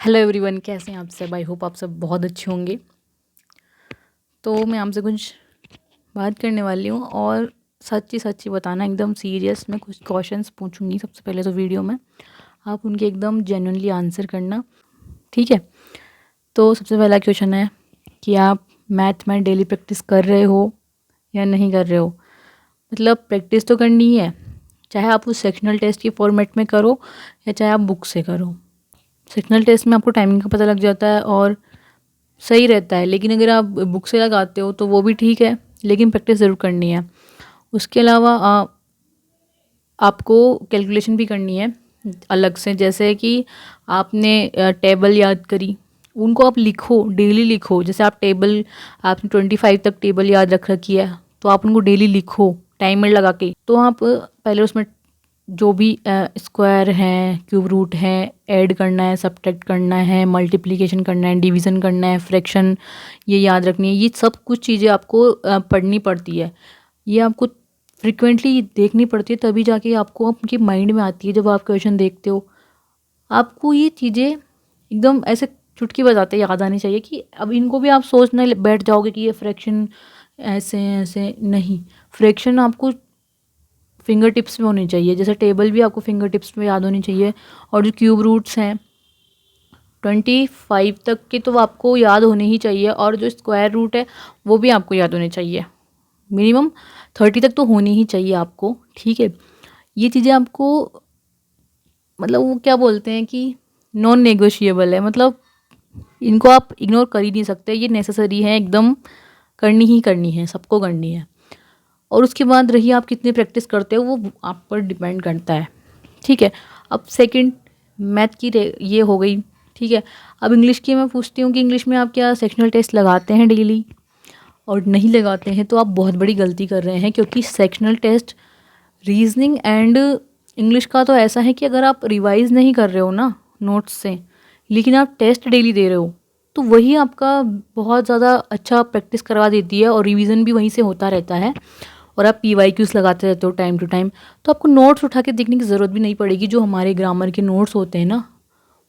Hello everyone, कैसे हैं आप सब। आई होप आप सब बहुत अच्छे होंगे। तो मैं आपसे कुछ बात करने वाली हूँ और सच्ची सच्ची बताना, एकदम सीरियस। मैं कुछ क्वेश्चंस पूछूंगी सबसे पहले तो वीडियो में, आप उनके एकदम जेन्युइनली आंसर करना, ठीक है। तो सबसे पहला क्वेश्चन है कि आप मैथ में डेली प्रैक्टिस कर रहे हो या नहीं कर रहे हो। मतलब प्रैक्टिस तो करनी ही है, चाहे आप उस सेक्शनल टेस्ट के फॉर्मेट में करो या चाहे आप बुक से करो। सेक्शनल टेस्ट में आपको टाइमिंग का पता लग जाता है और सही रहता है, लेकिन अगर आप बुक से लगाते हो तो वो भी ठीक है, लेकिन प्रैक्टिस ज़रूर करनी है। उसके अलावा आपको कैलकुलेशन भी करनी है अलग से। जैसे कि आपने टेबल याद करी, उनको आप लिखो, डेली लिखो। जैसे आप टेबल, आपने 25 तक टेबल याद रख रखी है तो आप उनको डेली लिखो टाइमर लगा के। तो आप पहले उसमें जो भी स्क्वायर हैं, क्यूब रूट हैं, ऐड करना है, सब्ट्रैक्ट करना है, मल्टीप्लिकेशन करना है, डिवीज़न करना है, फ्रैक्शन ये याद रखनी है। ये सब कुछ चीज़ें आपको पढ़नी पड़ती है, ये आपको फ्रिक्वेंटली देखनी पड़ती है, तभी जाके आपको आपके माइंड में आती है। जब आप क्वेश्चन देखते हो आपको ये चीज़ें एकदम ऐसे चुटकी बजाते याद आनी चाहिए कि अब इनको भी आप सोचने बैठ जाओगे कि ये फ्रैक्शन ऐसे हैं, ऐसे नहीं। फ्रैक्शन आपको फिंगर टिप्स में होनी चाहिए, जैसे टेबल भी आपको फिंगर टिप्स में याद होनी चाहिए। और जो क्यूब रूट्स हैं 25 तक के तो आपको याद होने ही चाहिए, और जो स्क्वायर रूट है वो भी आपको याद होने चाहिए। मिनिमम 30 तक तो होनी ही चाहिए आपको, ठीक है। ये चीज़ें आपको, मतलब वो क्या बोलते हैं कि नॉन नेगोशिएबल है, मतलब इनको आप इग्नोर कर ही नहीं सकते, ये नेसेसरी है, एकदम करनी ही करनी है, सबको करनी है। और उसके बाद रही आप कितनी प्रैक्टिस करते हो, वो आप पर डिपेंड करता है, ठीक है। अब सेकंड मैथ की ये हो गई, ठीक है। अब इंग्लिश की मैं पूछती हूँ कि इंग्लिश में आप क्या सेक्शनल टेस्ट लगाते हैं डेली, और नहीं लगाते हैं तो आप बहुत बड़ी गलती कर रहे हैं। क्योंकि sectional test reasoning and English का तो ऐसा है कि अगर आप रिवाइज नहीं कर रहे हो ना नोट्स से, लेकिन आप टेस्ट डेली दे रहे हो, तो वही आपका बहुत ज़्यादा अच्छा प्रैक्टिस करवा देती है, और रिवीजन भी वहीं से होता रहता है। और आप PYQs लगाते रहते हो टाइम टू टाइम, तो आपको नोट्स उठा के देखने की ज़रूरत भी नहीं पड़ेगी। जो हमारे ग्रामर के नोट्स होते हैं ना,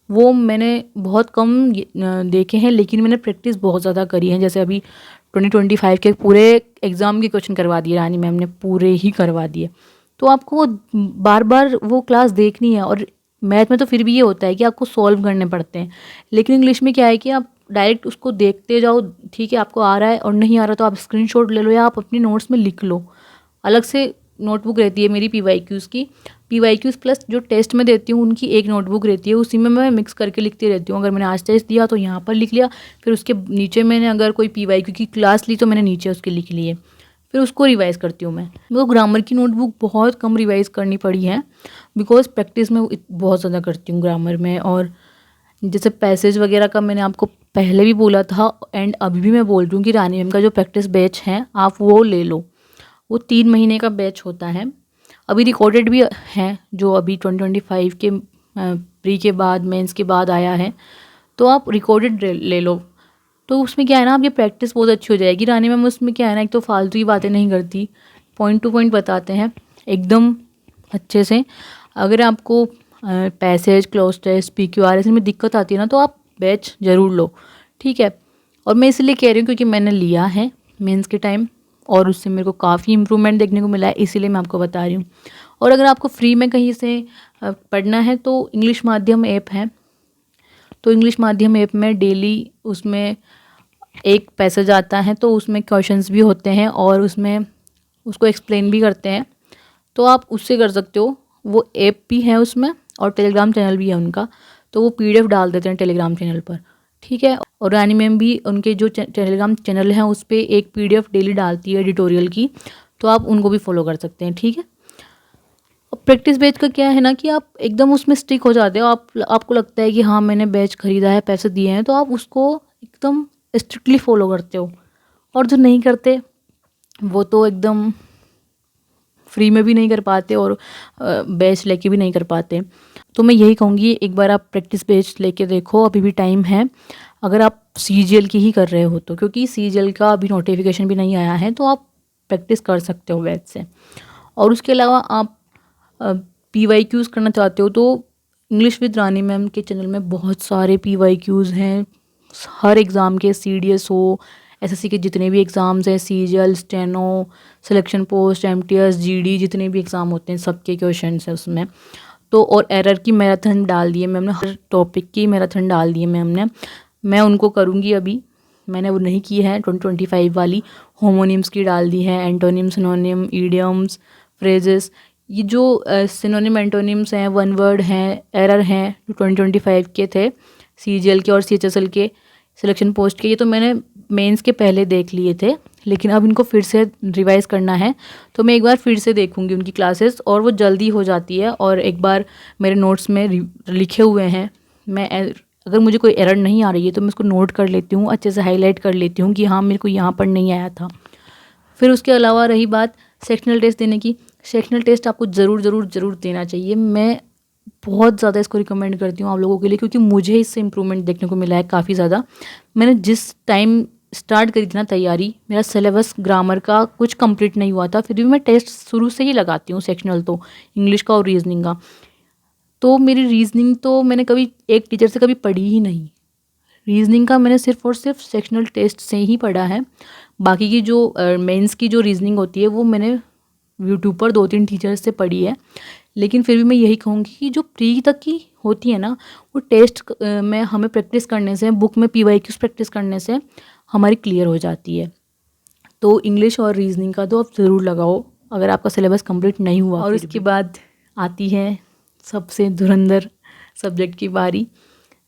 वो मैंने बहुत कम देखे हैं, लेकिन मैंने प्रैक्टिस बहुत ज़्यादा करी है। जैसे अभी 2025 के पूरे एग्ज़ाम के क्वेश्चन करवा दिए रानी मैम ने, पूरे ही करवा दिए। तो आपको बार बार वो क्लास देखनी है। और मैथ में तो फिर भी ये होता है कि आपको सॉल्व करने पड़ते हैं, लेकिन इंग्लिश में क्या है कि आप डायरेक्ट उसको देखते जाओ, ठीक है। आपको आ रहा है और नहीं आ रहा तो आप स्क्रीनशॉट ले लो या आप अपनी नोट्स में लिख लो। अलग से नोटबुक रहती है मेरी PYQs की। PYQs प्लस जो टेस्ट में देती हूँ उनकी एक नोटबुक रहती है, उसी में मैं मिक्स करके लिखती रहती हूँ। अगर मैंने आज टेस्ट दिया तो यहाँ पर लिख लिया, फिर उसके नीचे मैंने अगर कोई PYQ की क्लास ली तो मैंने नीचे उसके लिख लिए, फिर उसको रिवाइज़ करती हूँ मैं। वो ग्रामर की नोटबुक बहुत कम रिवाइज़ करनी पड़ी है, बिकॉज प्रैक्टिस में बहुत ज़्यादा करती हूँ ग्रामर में। और जैसे पैसेज वगैरह का मैंने आपको पहले भी बोला था, एंड अभी भी मैं बोल रही हूँ कि रानी मैम का जो प्रैक्टिस बैच है आप वो ले लो। वो 3 महीने का बैच होता है, अभी रिकॉर्डेड भी है, जो अभी 2025 के प्री के बाद मेंस के बाद आया है, तो आप रिकॉर्डेड ले लो। तो उसमें क्या है ना, आपकी प्रैक्टिस बहुत अच्छी हो जाएगी। रानी मैम उसमें क्या है ना, एक तो फालतू की बातें नहीं करती, पॉइंट टू पॉइंट बताते हैं एकदम अच्छे से। अगर आपको पैसेज, क्लोज टेस्ट, PQR में दिक्कत आती है ना, तो आप बैच ज़रूर लो, ठीक है। और मैं इसलिए कह रही हूँ क्योंकि मैंने लिया है मेंस के टाइम, और उससे मेरे को काफ़ी इम्प्रूवमेंट देखने को मिला है, इसीलिए मैं आपको बता रही हूँ। और अगर आपको फ्री में कहीं से पढ़ना है तो इंग्लिश माध्यम ऐप है, तो इंग्लिश माध्यम ऐप में डेली उसमें एक पैसेज आता है, तो उसमें क्वेश्चंस भी होते हैं और उसमें उसको एक्सप्लेन भी करते हैं, तो आप उससे कर सकते हो। वो ऐप भी है उसमें, और टेलीग्राम चैनल भी है उनका, तो वो PDF डाल देते हैं टेलीग्राम चैनल पर, ठीक है। और रानी मैम भी उनके जो टेलीग्राम चैनल हैं उस पर एक PDF डेली डालती है एडिटोरियल की, तो आप उनको भी फॉलो कर सकते हैं, ठीक है। और प्रैक्टिस बैच का क्या है ना कि आप एकदम उसमें स्टिक हो जाते हो। आपको लगता है कि हाँ मैंने बैच खरीदा है, पैसे दिए हैं, तो आप उसको एकदम स्ट्रिक्टली फॉलो करते हो। और जो नहीं करते वो तो एकदम फ्री में भी नहीं कर पाते और बैच लेके भी नहीं कर पाते। तो मैं यही कहूँगी, एक बार आप प्रैक्टिस बैच लेके देखो, अभी भी टाइम है। अगर आप CGL की ही कर रहे हो तो, क्योंकि CGL का अभी नोटिफिकेशन भी नहीं आया है, तो आप प्रैक्टिस कर सकते हो बैच से। और उसके अलावा आप PYQs करना चाहते हो तो इंग्लिश विद रानी मैम के चैनल में बहुत सारे PYQs हैं, हर एग्ज़ाम के, CDS हो, SSC के जितने भी एग्ज़ाम्स हैं, CGL, steno, selection post, MTS, GD, जितने भी एग्ज़ाम होते हैं सबके क्वेश्चंस हैं उसमें। तो और एरर की मैराथन डाल दी है मैम ने, हर टॉपिक की मैराथन डाल दी है मैम ने। मैं उनको करूँगी अभी, मैंने वो नहीं की है 2025 वाली। होमोनिम्स की डाल दी है, एंटोनिम, सिनोनिम, ईडियम्स, फ्रेजेस, ये जो सिनोनिम एंटोनिम्स हैं, वन वर्ड हैं, एरर हैं, जो 2025 के थे, CGL के और CHSL के, सिलेक्शन पोस्ट के, ये तो मैंने मेंस के पहले देख लिए थे, लेकिन अब इनको फिर से रिवाइज़ करना है। तो मैं एक बार फिर से देखूंगी उनकी क्लासेस, और वो जल्दी हो जाती है, और एक बार मेरे नोट्स में लिखे हुए हैं। मैं अगर मुझे कोई एरर नहीं आ रही है तो मैं उसको नोट कर लेती हूँ, अच्छे से हाईलाइट कर लेती हूँ कि हाँ मेरे को यहाँ पर नहीं आया था। फिर उसके अलावा रही बात सेक्शनल टेस्ट देने की, सेक्शनल टेस्ट आपको ज़रूर देना चाहिए। मैं बहुत ज़्यादा इसको रिकमेंड करती हूँ आप लोगों के लिए, क्योंकि मुझे इससे इम्प्रूवमेंट देखने को मिला है काफ़ी ज़्यादा। मैंने जिस टाइम स्टार्ट करी थी ना तैयारी, मेरा सिलेबस ग्रामर का कुछ कंप्लीट नहीं हुआ था, फिर भी मैं टेस्ट शुरू से ही लगाती हूँ सेक्शनल, तो इंग्लिश का और रीजनिंग का। तो मेरी रीजनिंग तो मैंने कभी एक टीचर से कभी पढ़ी ही नहीं, रीजनिंग का मैंने सिर्फ और सिर्फ सेक्शनल टेस्ट से ही पढ़ा है। बाकी की जो मेंस की जो रीजनिंग होती है वो मैंने यूट्यूब पर 2-3 टीचर्स से पढ़ी है। लेकिन फिर भी मैं यही कहूँगी कि जो प्री तक की होती है ना, वो टेस्ट में हमें प्रैक्टिस करने से, बुक में PYQs प्रैक्टिस करने से हमारी क्लियर हो जाती है। तो इंग्लिश और रीजनिंग का तो आप ज़रूर लगाओ अगर आपका सिलेबस कंप्लीट नहीं हुआ। और उसके बाद आती है सबसे धुरंधर सब्जेक्ट की बारी,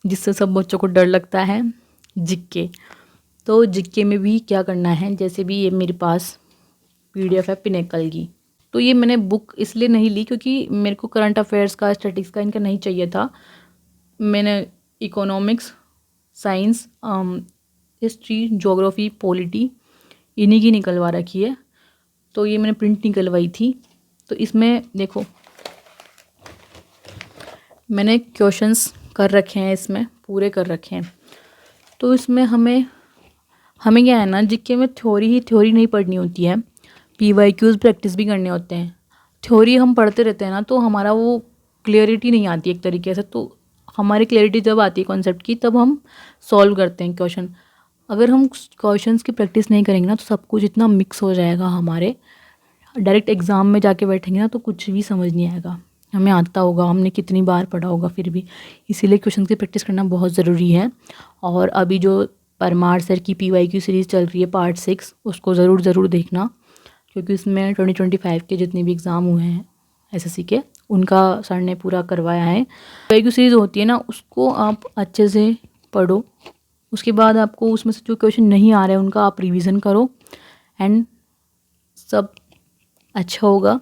जिससे सब बच्चों को डर लगता है, जीके। तो जीके में भी क्या करना है, जैसे भी ये मेरे पास PDF है पिनेकल की, तो ये मैंने बुक इसलिए नहीं ली क्योंकि मेरे को करंट अफेयर्स का, स्टैटिक्स का इनका नहीं चाहिए था। मैंने economics, science, history, geography, polity इन्हीं की निकलवा रखी है। तो ये मैंने प्रिंट निकलवाई थी। तो इसमें देखो मैंने क्वेश्चंस कर रखे हैं, इसमें पूरे कर रखे हैं। तो इसमें हमें क्या है ना, जीके में थ्योरी ही थ्योरी नहीं पढ़नी होती है, PYQs प्रैक्टिस भी करने होते हैं। थ्योरी हम पढ़ते रहते हैं ना, तो हमारा वो क्लियरिटी नहीं आती एक तरीके से। तो हमारी क्लियरिटी जब आती है कॉन्सेप्ट की, तब हम सॉल्व करते हैं क्वेश्चन। अगर हम क्वेश्चंस की प्रैक्टिस नहीं करेंगे ना, तो सब कुछ इतना मिक्स हो जाएगा हमारे, डायरेक्ट एग्ज़ाम में जाके बैठेंगे ना तो कुछ भी समझ नहीं आएगा। हमें आता होगा, हमने कितनी बार पढ़ा होगा फिर भी, इसीलिए क्वेश्चन की प्रैक्टिस करना बहुत ज़रूरी है। और अभी जो परमार सर की PYQ सीरीज़ चल रही है पार्ट 6, उसको ज़रूर देखना, क्योंकि इसमें 2025 के जितने भी एग्ज़ाम हुए हैं SSC के, उनका सर ने पूरा करवाया है। PYQ सीरीज़ होती है ना, उसको आप अच्छे से पढ़ो। उसके बाद आपको उसमें से जो क्वेश्चन नहीं आ रहे हैं उनका आप रिवीजन करो, एंड सब अच्छा होगा।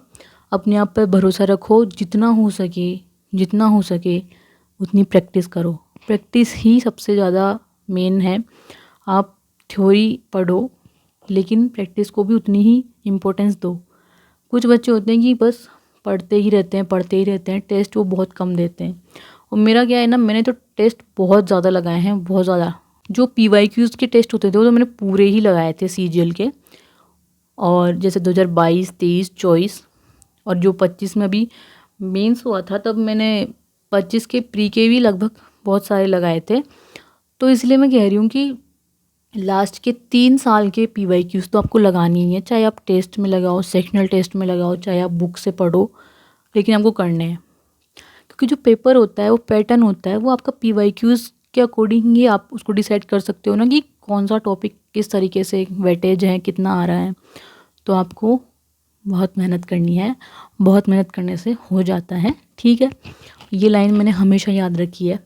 अपने आप पर भरोसा रखो, जितना हो सके उतनी प्रैक्टिस करो। प्रैक्टिस ही सबसे ज़्यादा मेन है। आप थ्योरी पढ़ो, लेकिन प्रैक्टिस को भी उतनी ही इम्पोर्टेंस दो। कुछ बच्चे होते हैं कि बस पढ़ते ही रहते हैं, टेस्ट वो बहुत कम देते हैं। और मेरा क्या है ना, मैंने तो टेस्ट बहुत ज़्यादा लगाए हैं, बहुत ज़्यादा। जो PYQs के टेस्ट होते थे वो तो मैंने पूरे ही लगाए थे CGL के, और जैसे 2022, 23, 24 और जो 25 में अभी मेंस हुआ था, तब मैंने 25 के प्री के भी लगभग बहुत सारे लगाए थे। तो इसलिए मैं कह रही हूँ कि लास्ट के 3 साल के PYQs तो आपको लगानी ही है, चाहे आप टेस्ट में लगाओ, सेक्शनल टेस्ट में लगाओ, चाहे आप बुक से पढ़ो, लेकिन आपको करने हैं। क्योंकि जो पेपर होता है, वो पैटर्न होता है, वो आपका PYQs के अकॉर्डिंग ही आप उसको डिसाइड कर सकते हो ना, कि कौन सा टॉपिक किस तरीके से वेटेज है, कितना आ रहा है। तो आपको बहुत मेहनत करनी है, बहुत मेहनत करने से हो जाता है, ठीक है। ये लाइन मैंने हमेशा याद रखी है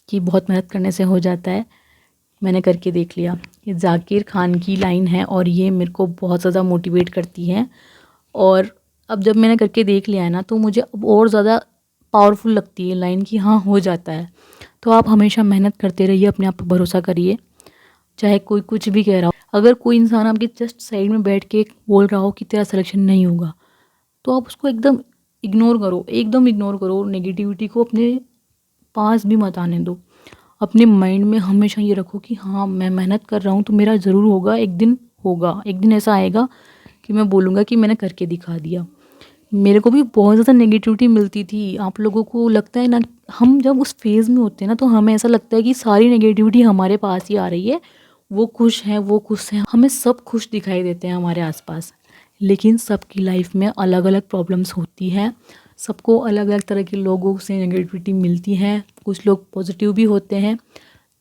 कि बहुत मेहनत करने से हो जाता है। मैंने करके देख लिया। ये जाकिर खान की लाइन है और ये मेरे को बहुत ज़्यादा मोटिवेट करती है। और अब जब मैंने करके देख लिया है ना, तो मुझे अब और ज़्यादा पावरफुल लगती है लाइन कि हाँ हो जाता है। तो आप हमेशा मेहनत करते रहिए, अपने आप पर भरोसा करिए, चाहे कोई कुछ भी कह रहा हो। अगर कोई इंसान आपके जस्ट साइड में बैठ के बोल रहा हो कि तेरा सिलेक्शन नहीं होगा, तो आप उसको एकदम इग्नोर करो, नेगेटिविटी को अपने पास भी मत आने दो। अपने माइंड में हमेशा ये रखो कि हाँ मैं मेहनत कर रहा हूँ तो मेरा ज़रूर होगा, एक दिन होगा, एक दिन ऐसा आएगा कि मैं बोलूँगा कि मैंने करके दिखा दिया। मेरे को भी बहुत ज़्यादा नेगेटिविटी मिलती थी। आप लोगों को लगता है ना, हम जब उस फेज़ में होते हैं ना तो हमें ऐसा लगता है कि सारी नेगेटिविटी हमारे पास ही आ रही है, वो खुश हैं, वो खुश हैं, हमें सब खुश दिखाई देते हैं हमारे आसपास। लेकिन सबकी लाइफ में अलग अलग प्रॉब्लम्स होती हैं, सबको अलग अलग तरह के लोगों से नेगेटिविटी मिलती है, कुछ लोग पॉजिटिव भी होते हैं।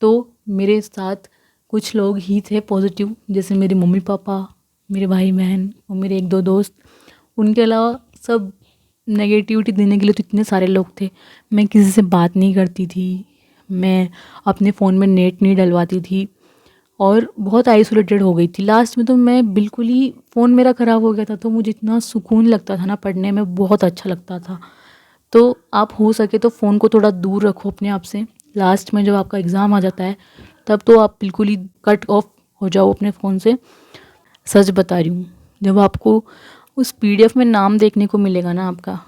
तो मेरे साथ कुछ लोग ही थे पॉजिटिव, जैसे मेरे मम्मी पापा, मेरे भाई बहन और मेरे एक दो दोस्त। उनके अलावा सब नेगेटिविटी देने के लिए तो इतने सारे लोग थे। मैं किसी से बात नहीं करती थी, मैं अपने फ़ोन में नेट नहीं डलवाती थी और बहुत आइसोलेटेड हो गई थी। लास्ट में तो मैं बिल्कुल ही, फ़ोन मेरा ख़राब हो गया था तो मुझे इतना सुकून लगता था ना, पढ़ने में बहुत अच्छा लगता था। तो आप हो सके तो फ़ोन को थोड़ा दूर रखो अपने आप से। लास्ट में जब आपका एग्ज़ाम आ जाता है तब तो आप बिल्कुल ही कट ऑफ हो जाओ अपने फ़ोन से। सच बता रही हूँ, जब आपको उस पीडीएफ में नाम देखने को मिलेगा ना आपका,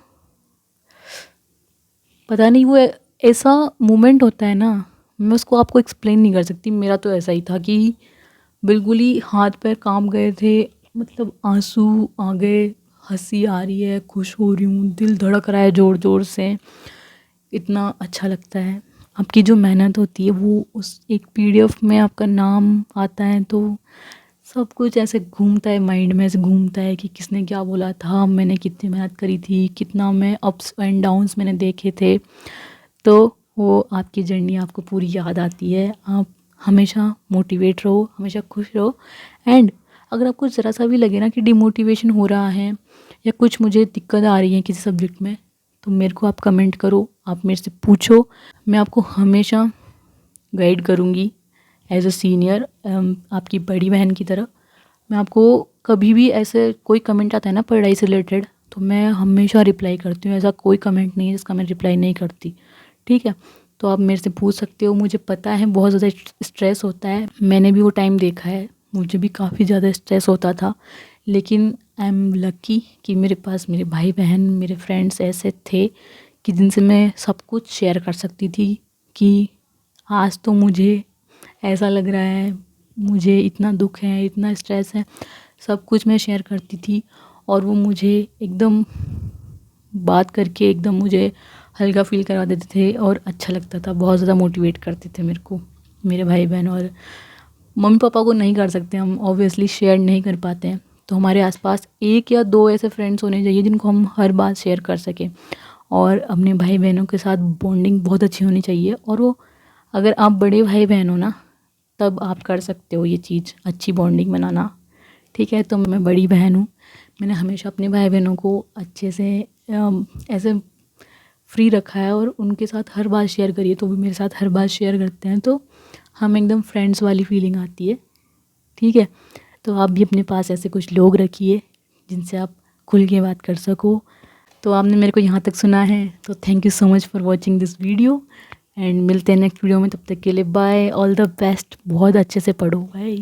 पता नहीं वो ऐसा मोमेंट होता है ना, मैं उसको आपको एक्सप्लेन नहीं कर सकती। मेरा तो ऐसा ही था कि बिल्कुल ही हाथ पैर कांप गए थे, मतलब आंसू आ गए, हंसी आ रही है, खुश हो रही हूँ, दिल धड़क रहा है ज़ोर ज़ोर से। इतना अच्छा लगता है। आपकी जो मेहनत होती है वो उस एक पीडीएफ में आपका नाम आता है तो सब कुछ ऐसे घूमता है माइंड में, ऐसे घूमता है कि किसने क्या बोला था, मैंने कितनी मेहनत करी थी, कितना मैं अप्स एंड डाउन्स मैंने देखे थे। तो वो आपकी जर्नी आपको पूरी याद आती है। आप हमेशा मोटिवेट रहो, हमेशा खुश रहो। एंड अगर आपको ज़रा सा भी लगे ना कि डिमोटिवेशन हो रहा है या कुछ मुझे दिक्कत आ रही है किसी सब्जेक्ट में, तो मेरे को आप कमेंट करो, आप मेरे से पूछो, मैं आपको हमेशा गाइड करूँगी एज अ सीनियर, आपकी बड़ी बहन की तरह। मैं आपको कभी भी ऐसे कोई कमेंट आता है ना पढ़ाई से रिलेटेड, तो मैं हमेशा रिप्लाई करती हूँ। ऐसा कोई कमेंट नहीं है जिसका मैं रिप्लाई नहीं करती, ठीक है। तो आप मेरे से पूछ सकते हो। मुझे पता है बहुत ज़्यादा स्ट्रेस होता है, मैंने भी वो टाइम देखा है, मुझे भी काफ़ी ज़्यादा स्ट्रेस होता था। लेकिन आई एम लकी कि मेरे पास मेरे भाई बहन, मेरे फ्रेंड्स ऐसे थे कि जिनसे मैं सब कुछ शेयर कर सकती थी कि आज तो मुझे ऐसा लग रहा है, मुझे इतना दुख है, इतना स्ट्रेस है, सब कुछ मैं शेयर करती थी। और वो मुझे एकदम बात करके एकदम मुझे हल्का फील करवा देते थे और अच्छा लगता था। बहुत ज़्यादा मोटिवेट करते थे मेरे को मेरे भाई बहन। और मम्मी पापा को नहीं कर सकते हम, ऑब्वियसली शेयर नहीं कर पाते हैं। तो हमारे आसपास एक या दो ऐसे फ्रेंड्स होने चाहिए जिनको हम हर बात शेयर कर सकें। और अपने भाई बहनों के साथ बॉन्डिंग बहुत अच्छी होनी चाहिए। और वो अगर आप बड़े भाई बहन हो ना, तब आप कर सकते हो ये चीज़, अच्छी बॉन्डिंग बनाना, ठीक है। तो मैं बड़ी बहन हूँ, मैंने हमेशा अपने भाई बहनों को अच्छे से ऐसे फ्री रखा है और उनके साथ हर बात शेयर करिए, तो वो भी मेरे साथ हर बात शेयर करते हैं। तो हम एकदम फ्रेंड्स वाली फीलिंग आती है, ठीक है। तो आप भी अपने पास ऐसे कुछ लोग रखिए जिनसे आप खुल के बात कर सको। तो आपने मेरे को यहाँ तक सुना है तो thank you so much for watching this video. And मिलते हैं नेक्स्ट वीडियो में, तब तक के लिए बाय, ऑल द बेस्ट, बहुत अच्छे से पढ़ो, बाय।